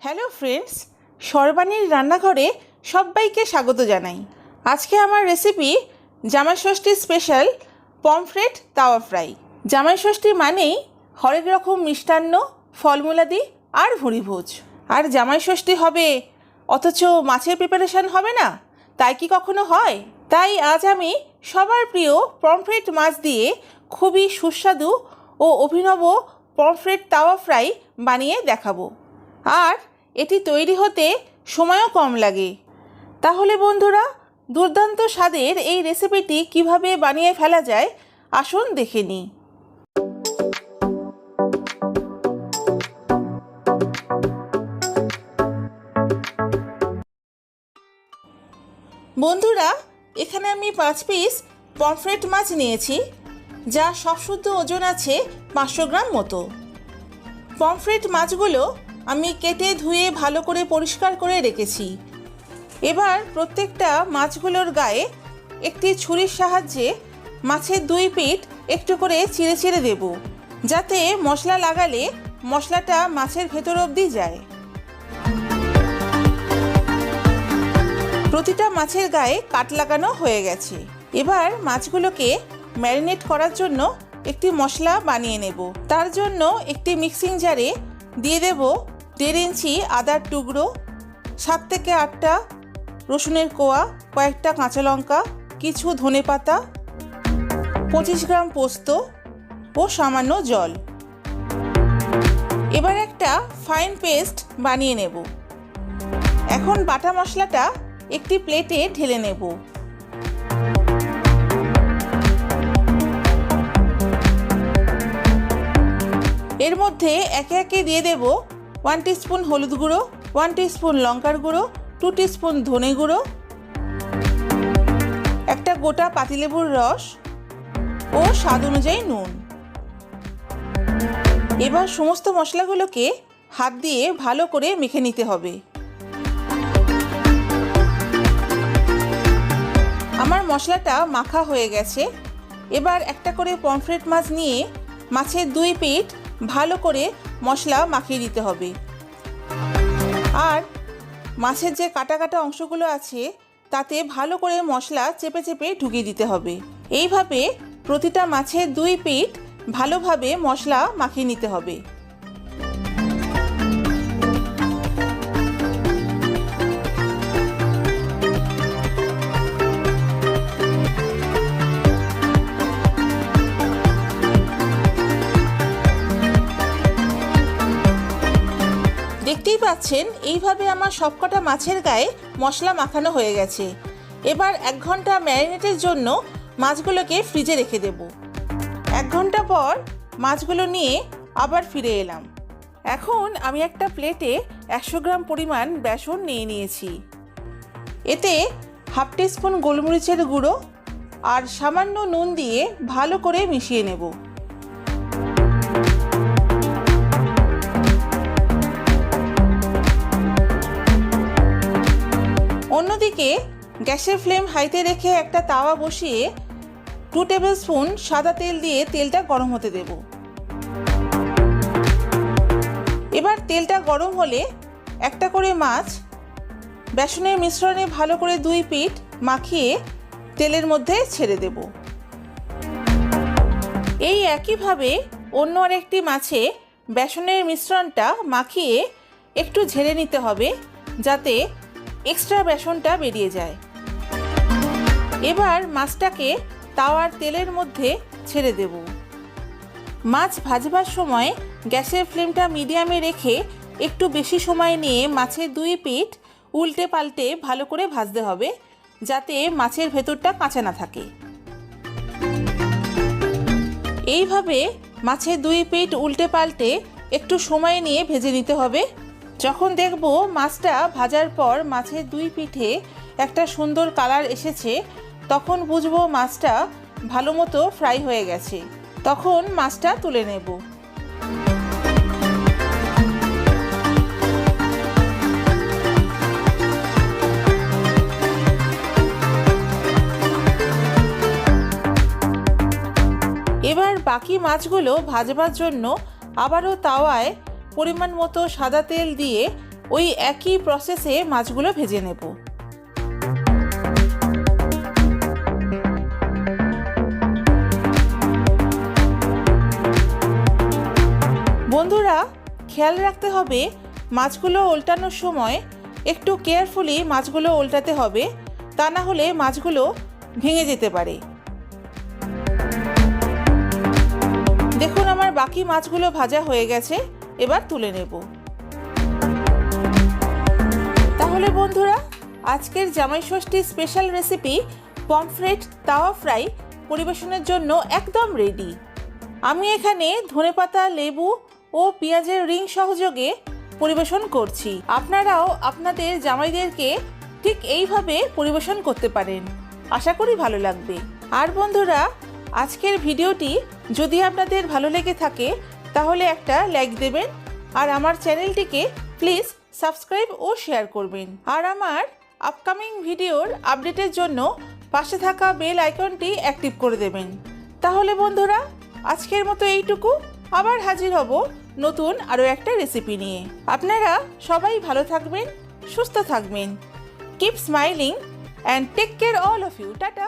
Hello friends, সর্বাণীর রান্নাঘরে সবাইকে স্বাগত জানাই। আজকে আমার রেসিপি জামাইষষ্ঠী স্পেশাল পমফ্রেট তাওয়া ফ্রাই। জামাইষষ্ঠী মানেই হরেক রকম মিষ্টান্ন, ফলমূলাদি আর ভুরিভোজ। আর জামাইষষ্ঠী হবে অথচ মাছের প্রিপারেশন হবে না, তাই কি কখনো হয়? তাই আজ আমি সবার প্রিয় পমফ্রেট মাছ দিয়ে খুবই সুস্বাদু ও অভিনব পমফ্রেট তাওয়া ফ্রাই বানিয়ে দেখাবো। আর এটি তৈরি হতে সময়ও কম লাগে। তাহলে বন্ধুরা, দুর্দান্ত স্বাদের এই রেসিপিটি কিভাবে বানিয়ে ফেলা যায় আসুন দেখে নিই। বন্ধুরা, এখানে আমি 5 পিস পমফ্রেট মাছ নিয়েছি, যা সবশুদ্ধ ওজন আছে 500 গ্রাম মতো। পমফ্রেট মাছগুলো আমি কেটে ধুয়ে ভালো করে পরিষ্কার করে রেখেছি। এবার প্রত্যেকটা মাছগুলোর গায়ে একটি ছুরির সাহায্যে মাছের 2 পিঠ একটু করে চিড়ে চিড়ে দেব, যাতে মশলা লাগালে মশলাটা মাছের ভেতর অবধি যায়। প্রতিটা মাছের গায়ে কাট লাগানো হয়ে গেছে। এবার মাছগুলোকে ম্যারিনেট করার জন্য একটি মশলা বানিয়ে নেব। তার জন্য একটি মিক্সিং জারে দিয়ে দেব 1.5 ইঞ্চি আদার টুকরো, 7 থেকে 8টা রসুনের কোয়া, কয়েকটা কাঁচা লঙ্কা, কিছু ধনেপাতা, 25 গ্রাম পোস্ত ও সামান্য জল। এবার একটা ফাইন পেস্ট বানিয়ে নেব। এখন বাটা মশলাটা একটি প্লেটে ঢেলে নেব। এর মধ্যে একে একে দিয়ে দেব 1 টিস্পুন হলুদ গুঁড়ো, 1 টিস্পুন লঙ্কার গুঁড়ো, 2 টিস্পুন ধনে গুঁড়ো, একটা গোটা পাতিলেবুর রস ও স্বাদ অনুযায়ী নুন। এবার সমস্ত মশলাগুলোকে হাত দিয়ে ভালো করে মেখে নিতে হবে। আমার মশলাটা মাখা হয়ে গেছে। এবার একটা করে পমফ্রেট মাছ নিয়ে মাছের 2 পিঠ ভালো করে মশলা মাখিয়ে দিতে হবে। আর মাছের যে কাটা কাটা অংশগুলো আছে তাতে ভালো করে মশলা চেপে চেপে ঢুকিয়ে দিতে হবে। এইভাবে প্রতিটা মাছের 2 পিঠ ভালোভাবে মশলা মাখিয়ে নিতে হবে। দেখতেই পাচ্ছেন, এইভাবে আমার সবকটা মাছের গায়ে মশলা মাখানো হয়ে গেছে। এবার 1 ঘন্টা ম্যারিনেটের জন্য মাছগুলোকে ফ্রিজে রেখে দেব। 1 ঘন্টা পর মাছগুলো নিয়ে আবার ফিরে এলাম। এখন আমি একটা প্লেটে 100 গ্রাম পরিমাণ বেসন নিয়ে নিয়েছি। এতে 1/2 টিস্পুন গোলমরিচের গুঁড়ো আর সামান্য নুন দিয়ে ভালো করে মিশিয়ে নেব। অন্যদিকে গ্যাসের ফ্লেম হাইতে রেখে একটা তাওয়া বসিয়ে 2 টেবিল স্পুন সাদা তেল দিয়ে তেলটা গরম হতে দেব। এবার তেলটা গরম হলে একটা করে মাছ বেসনের মিশ্রণে ভালো করে 2 পিঠ মাখিয়ে তেলের মধ্যে ছেড়ে দেব। এই একইভাবে অন্য আরেকটি মাছে বেসনের মিশ্রণটা মাখিয়ে একটু ঝেড়ে নিতে হবে, যাতে এক্সট্রা বেসনটা বেরিয়ে যায়। এবার মাছটাকে তাওয়ার তেলের মধ্যে ছেড়ে দেব। মাছ ভাজবার সময় গ্যাসের ফ্লেমটা মিডিয়ামে রেখে একটু বেশি সময় নিয়ে মাছের 2 পিঠ উল্টে পাল্টে ভালো করে ভাজতে হবে, যাতে মাছের ভেতরটা কাঁচা না থাকে। এইভাবে মাছের 2 পিঠ উল্টে পাল্টে একটু সময় নিয়ে ভেজে নিতে হবে। যখন দেখব মাছটা ভাজার পর মাছের 2 পিঠে একটা সুন্দর কালার এসেছে, তখন বুঝবো মাছটা ভালো মতো ফ্রাই হয়ে গেছে। তখন মাছটা তুলে নেব। এবার বাকি মাছগুলো ভাজবার জন্য আবারও তাওয়ায় পরিমাণ মতো সাদা তেল দিয়ে ওই একই প্রসেসে মাছগুলো ভেজে নেব। বন্ধুরা, খেয়াল রাখতে হবে মাছগুলো উল্টানোর সময় একটু কেয়ারফুলি মাছগুলো উল্টাতে হবে, তা না হলে মাছগুলো ভেঙে যেতে পারে। দেখুন আমার বাকি মাছগুলো ভাজা হয়ে গেছে, এবার তুলে নেব। তাহলে বন্ধুরা, আজকের জামাইষষ্ঠী স্পেশাল রেসিপি পমফ্রেট তাওয়া ফ্রাই পরিবেশনের জন্য একদম রেডি। আমি এখানে ধনেপাতা, লেবু ও পেঁয়াজের রিং সহযোগে পরিবেশন করছি। আপনারাও আপনাদের জামাইদেরকে ঠিক এইভাবে পরিবেশন করতে পারেন, আশা করি ভালো লাগবে। আর বন্ধুরা, আজকের ভিডিওটি যদি আপনাদের ভালো লেগে থাকে তাহলে একটা লাইক দেবেন, আর আমার চ্যানেলটিকে প্লিজ সাবস্ক্রাইব ও শেয়ার করবেন। আর আমার আপকামিং ভিডিওর আপডেটের জন্য পাশে থাকা বেল আইকনটি অ্যাক্টিভ করে দেবেন। তাহলে বন্ধুরা, আজকের মতো এইটুকু, আবার হাজির হব নতুন আরও একটা রেসিপি নিয়ে। আপনারা সবাই ভালো থাকবেন, সুস্থ থাকবেন। Keep smiling and take care all of you. Tata.